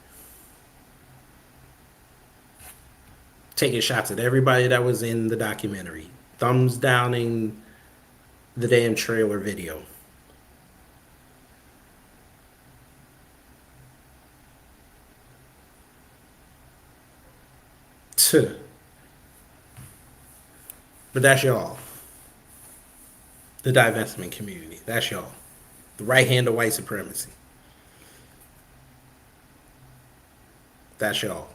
Taking shots at everybody that was in the documentary. Thumbs downing the damn trailer video. Tuh. But that's y'all. The divestment community. That's y'all. The right hand of white supremacy. That's y'all.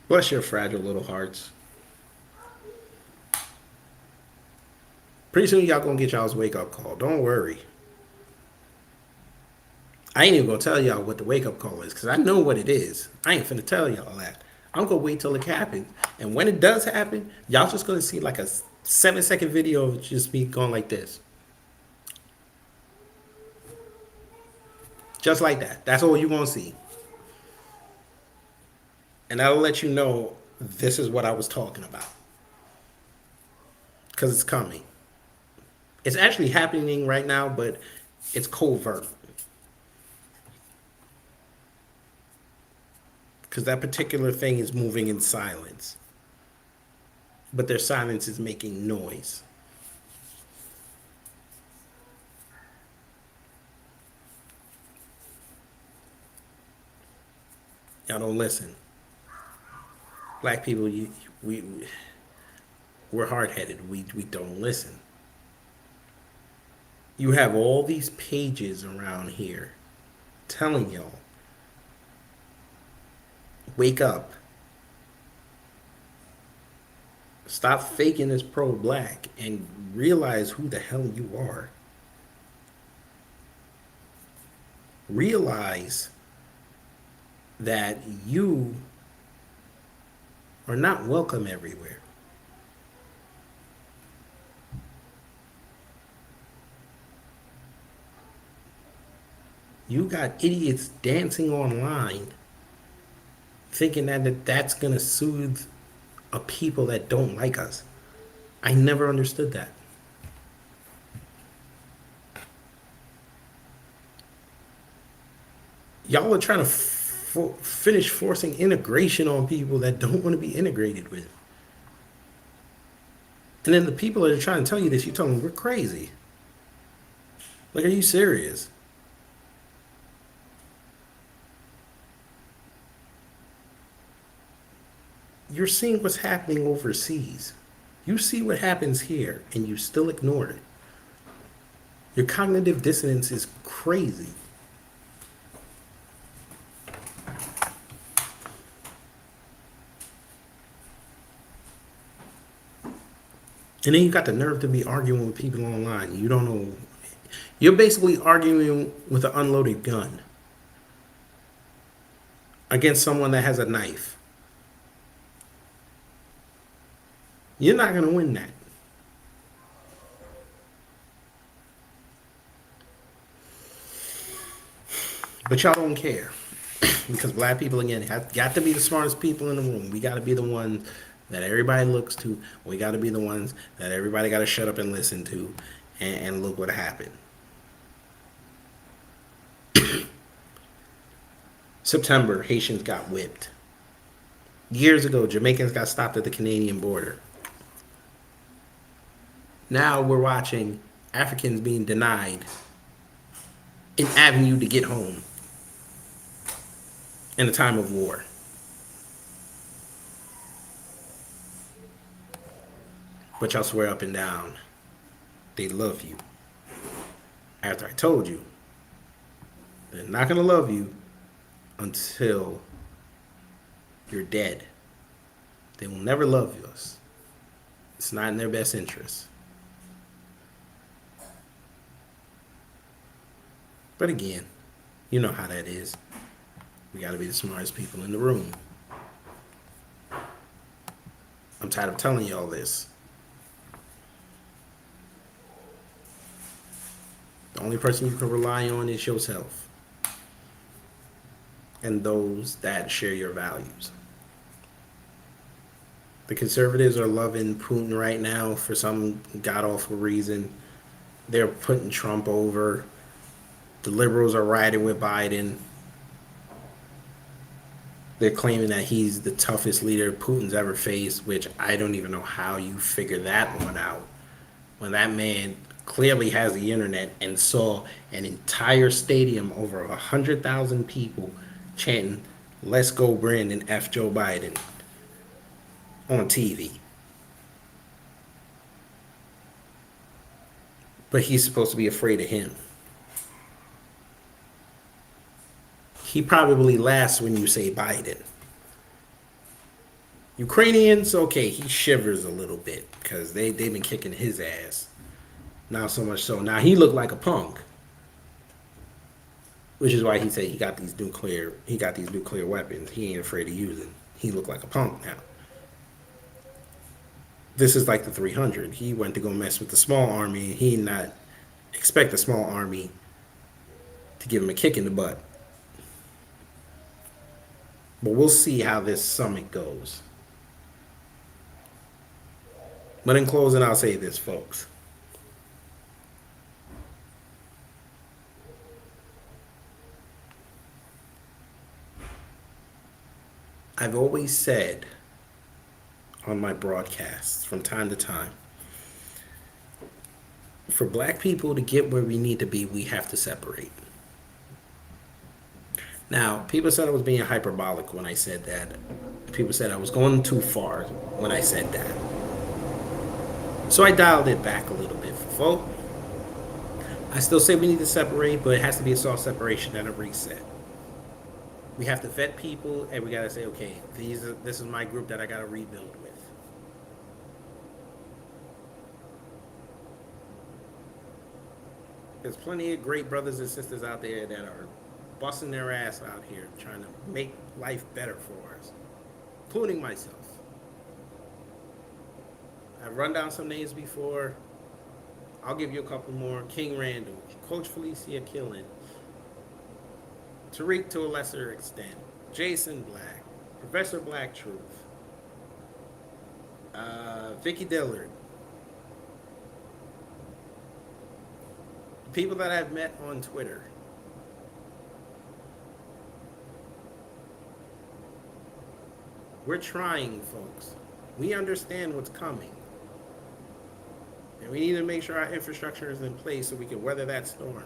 Bless your fragile little hearts. Pretty soon y'all gonna get y'all's wake up call. Don't worry. I ain't even gonna tell y'all what the wake up call is because I know what it is. I ain't finna tell y'all that. I'm gonna wait till it happens. And when it does happen, y'all just gonna see like a 7-second video of just me going like this. Just like that. That's all you gonna see. And that'll let you know this is what I was talking about. Because it's coming. It's actually happening right now, but it's covert. Because that particular thing is moving in silence. But their silence is making noise. Y'all don't listen. Black people, we're hard-headed. We don't listen. You have all these pages around here telling y'all, wake up. Stop faking this pro-black and realize who the hell you are. Realize that you are not welcome everywhere. You got idiots dancing online thinking that that's going to soothe a people that don't like us. I never understood that. Y'all are trying to finish forcing integration on people that don't want to be integrated with. And then the people that are trying to tell you this, you tell them we're crazy. Like, are you serious? You're seeing what's happening overseas. You see what happens here, and you still ignore it. Your cognitive dissonance is crazy. And then you got the nerve to be arguing with people online. You don't know. You're basically arguing with an unloaded gun against someone that has a knife. You're not going to win that. But y'all don't care. Because black people, again, have got to be the smartest people in the room. We got to be the ones that everybody looks to. We got to be the ones that everybody got to shut up and listen to. And look what happened. September, Haitians got whipped. Years ago, Jamaicans got stopped at the Canadian border. Now we're watching Africans being denied an avenue to get home in a time of war. But y'all swear up and down they love you. After I told you, they're not going to love you until you're dead. They will never love us. It's not in their best interest. But again, you know how that is. We got to be the smartest people in the room. I'm tired of telling y'all this. The only person you can rely on is yourself and those that share your values. The conservatives are loving Putin right now for some god-awful reason. They're putting Trump over. The liberals are riding with Biden. They're claiming that he's the toughest leader Putin's ever faced, which I don't even know how you figure that one out. When that man clearly has the internet and saw an entire stadium, over 100,000 people chanting, "Let's go Brandon, F Joe Biden," on TV. But he's supposed to be afraid of him. He probably laughs when you say Biden. Ukrainians, okay, he shivers a little bit because they've been kicking his ass. Now so much so. Now he looked like a punk. Which is why he said he got these nuclear weapons. He ain't afraid to use it. He looked like a punk now. This is like the 300. He went to go mess with the small army. He did not expect the small army to give him a kick in the butt. But we'll see how this summit goes. But in closing, I'll say this, folks. I've always said on my broadcasts from time to time, for black people to get where we need to be, we have to separate. Now, people said I was being hyperbolic when I said that. People said I was going too far when I said that. So I dialed it back a little bit, folks. I still say we need to separate, but it has to be a soft separation and a reset. We have to vet people, and we gotta say, okay, this is my group that I gotta rebuild with. There's plenty of great brothers and sisters out there that are busting their ass out here trying to make life better for us, including myself. I've run down some names before. I'll give you a couple more. King Randall, Coach Felicia Killen, Tariq to a lesser extent, Jason Black, Professor Black Truth, Vicky Dillard. People that I've met on Twitter. We're trying, folks. We understand what's coming. And we need to make sure our infrastructure is in place so we can weather that storm.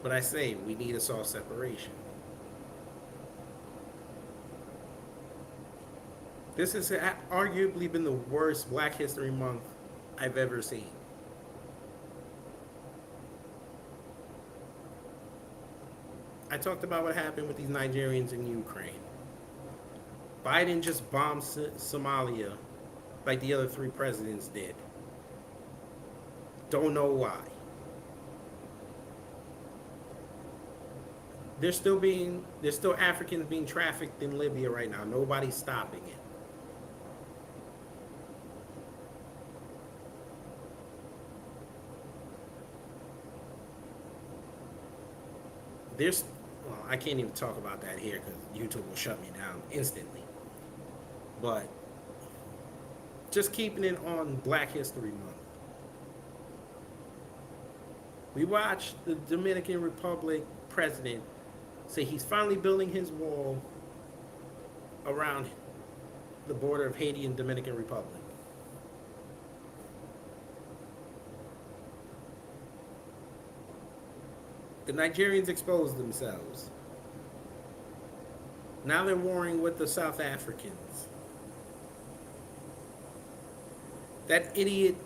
But I say we need a soft separation. This has arguably been the worst Black History Month I've ever seen. I talked about what happened with these Nigerians in Ukraine. Biden just bombed Somalia like the other three presidents did. Don't know why. There's still Africans being trafficked in Libya right now. Nobody's stopping it. Well, I can't even talk about that here because YouTube will shut me down instantly. But just keeping it on Black History Month. We watched the Dominican Republic president say he's finally building his wall around the border of Haiti and Dominican Republic. The Nigerians exposed themselves. Now they're warring with the South Africans. That idiot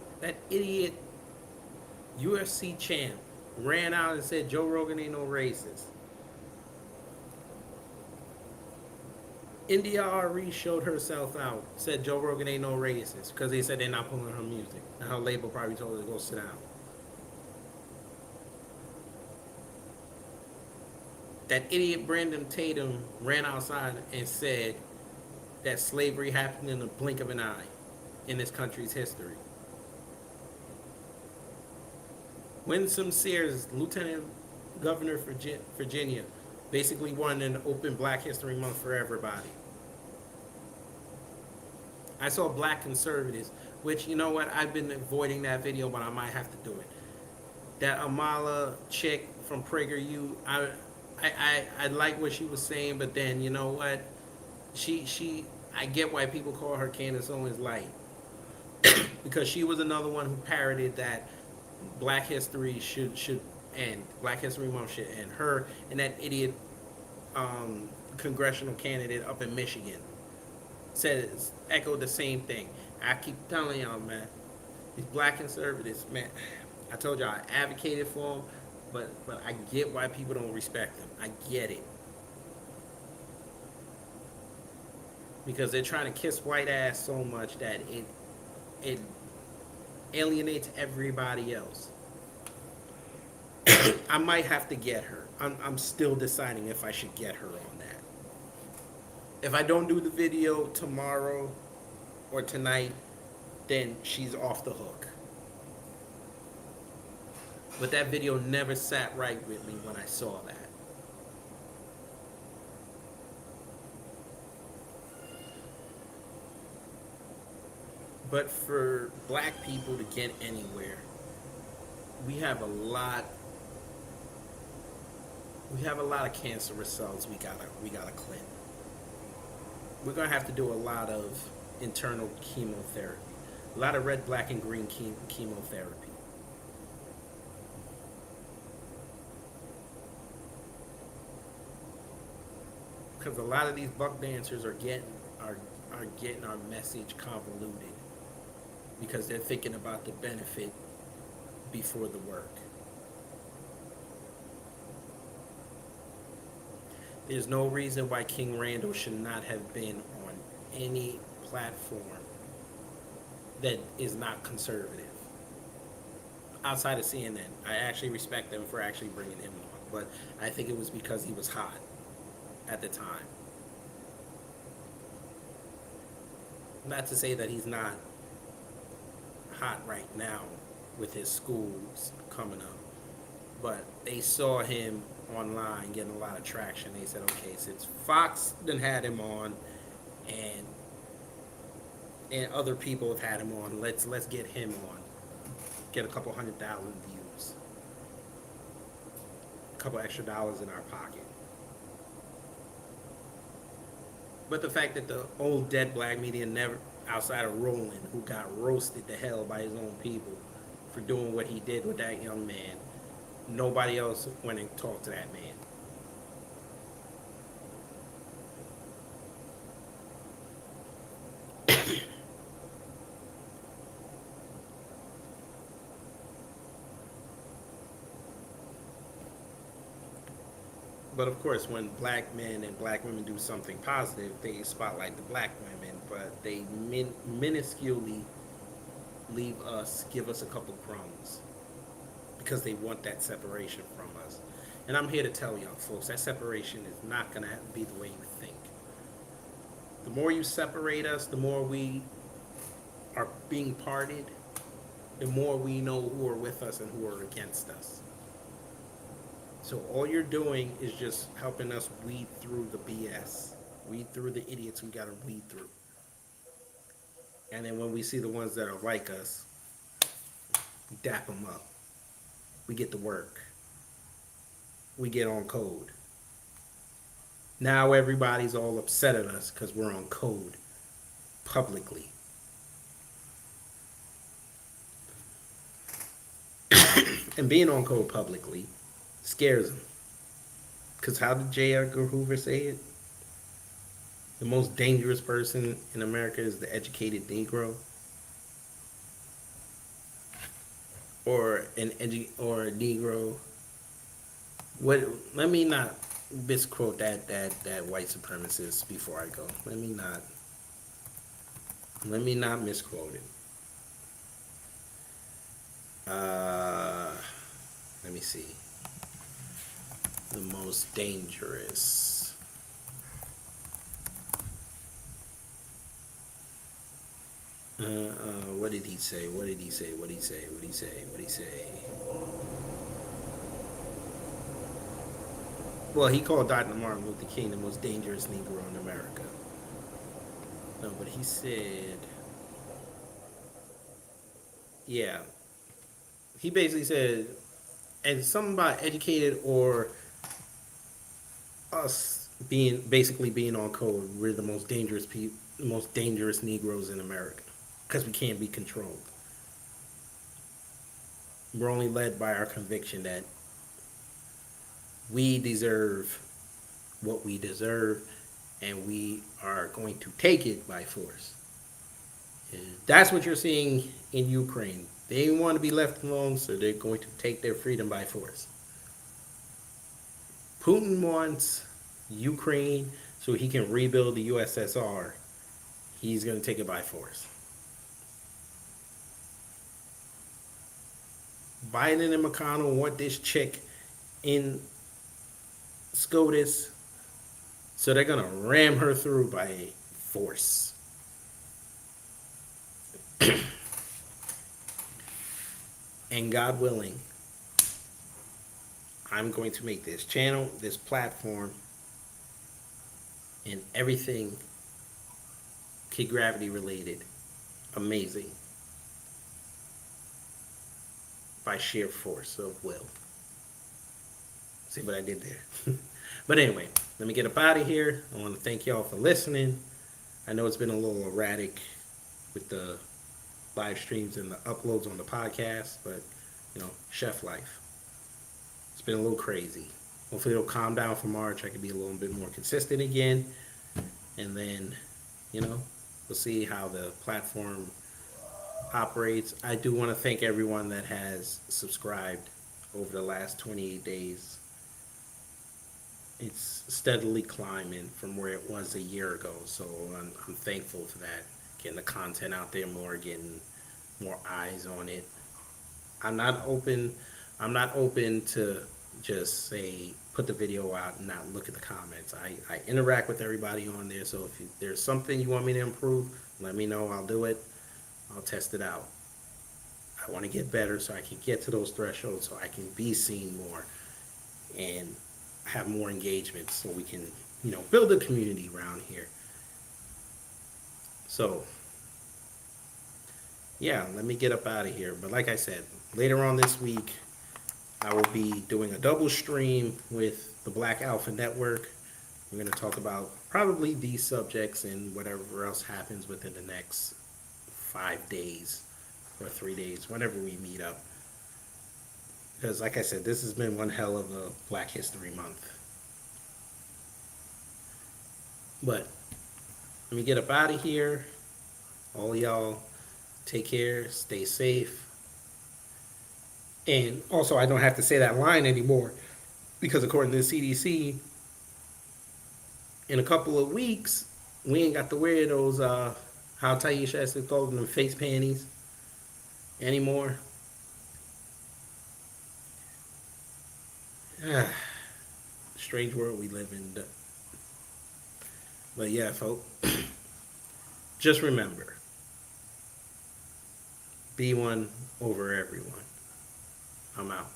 UFC champ ran out and said Joe Rogan ain't no racist. India Ari showed herself out, said Joe Rogan ain't no racist because they said they're not pulling her music. And her label probably told her to go sit down. That idiot Brandon Tatum ran outside and said that slavery happened in the blink of an eye in this country's history. Winsome Sears, Lieutenant Governor of Virginia, basically won an open Black History Month for everybody. I saw Black conservatives, which, you know what, I've been avoiding that video, but I might have to do it. That Amala chick from PragerU, I like what she was saying, but then, you know what, I get why people call her Candace Owens Light. Because she was another one who parroted that Black history should end. Black History Month should end. Her and that idiot congressional candidate up in Michigan echoed the same thing. I keep telling y'all, man, these Black conservatives, man, I told y'all I advocated for them, but I get why people don't respect them. I get it. Because they're trying to kiss white ass so much that it alienates everybody else. I might have to get her. I'm still deciding if I should get her on that. If I don't do the video tomorrow or tonight, then she's off the hook. But that video never sat right with me when I saw that. But for Black people to get anywhere, we have a lot of cancerous cells we gotta cleanse. we're going to have to do a lot of internal chemotherapy, a lot of red, black, and green chemotherapy. Because a lot of these buck dancers are getting our message convoluted because they're thinking about the benefit before the work. There's no reason why King Randall should not have been on any platform that is not conservative. Outside of CNN, I actually respect them for actually bringing him on, but I think it was because he was hot at the time. Not to say that he's not hot right now with his schools coming up, but they saw him online getting a lot of traction. They said, okay, since Fox done had him on and other people have had him on, let's get him on. Get a couple 100,000 views. A couple extra dollars in our pocket. But the fact that the old dead black media never, outside of Roland, who got roasted to hell by his own people for doing what he did with that young man, nobody else went and talked to that man. But of course, when black men and black women do something positive, they spotlight the black women, but they minusculely give us a couple crumbs because they want that separation from us. And I'm here to tell y'all, folks, that separation is not going to be the way you think. The more you separate us, the more we are being parted, the more we know who are with us and who are against us. So all you're doing is just helping us weed through the BS, weed through the idiots we gotta weed through. And then when we see the ones that are like us, we dap them up. We get to work. We get on code. Now everybody's all upset at us because we're on code publicly. And being on code publicly scares them. Because how did J. Edgar Hoover say it? The most dangerous person in America is the educated Negro. Or a Negro. What? Let me not misquote that white supremacist before I go. Let me not misquote it. Let me see. The most dangerous. What did he say? What did he say? What did he say? What did he say? What did he say? Well, he called Dr. Martin Luther King the most dangerous Negro in America. No, but he said, yeah. He basically said, and something about educated or us basically being on code, we're the most dangerous the most dangerous Negroes in America because we can't be controlled. We're only led by our conviction that we deserve what we deserve and we are going to take it by force. And that's what you're seeing in Ukraine. They want to be left alone, so they're going to take their freedom by force. Putin wants Ukraine so he can rebuild the USSR. He's going to take it by force. Biden and McConnell want this chick in SCOTUS, so they're going to ram her through by force. And God willing, I'm going to make this channel, this platform, and everything Kid Gravity related amazing by sheer force of will. See what I did there? But anyway, let me get up out of here. I want to thank y'all for listening. I know it's been a little erratic with the live streams and the uploads on the podcast, but chef life. It's been a little crazy. Hopefully it'll calm down for March. I can be a little bit more consistent again, and then we'll see how the platform operates. I do want to thank everyone that has subscribed over the last 28 days. It's steadily climbing from where it was a year ago, so I'm thankful for that. Getting the content out there more, getting more eyes on it. I'm not open to just say put the video out and not look at the comments. I interact with everybody on there, so if there's something you want me to improve, let me know. I'll do it. I'll test it out. I want to get better so I can get to those thresholds, so I can be seen more and have more engagement, so we can build a community around here. So yeah, let me get up out of here. But like I said, later on this week I will be doing a double stream with the Black Alpha Network. We're going to talk about probably these subjects and whatever else happens within the next 5 days or 3 days, whenever we meet up. Because like I said, this has been one hell of a Black History Month. But let me get up out of here. All y'all, take care, stay safe. And also, I don't have to say that line anymore, because according to the CDC, in a couple of weeks, we ain't got to wear those, how Taisha has to call them, face panties anymore. Strange world we live in. But yeah, folks, just remember, be one over everyone. I'm out.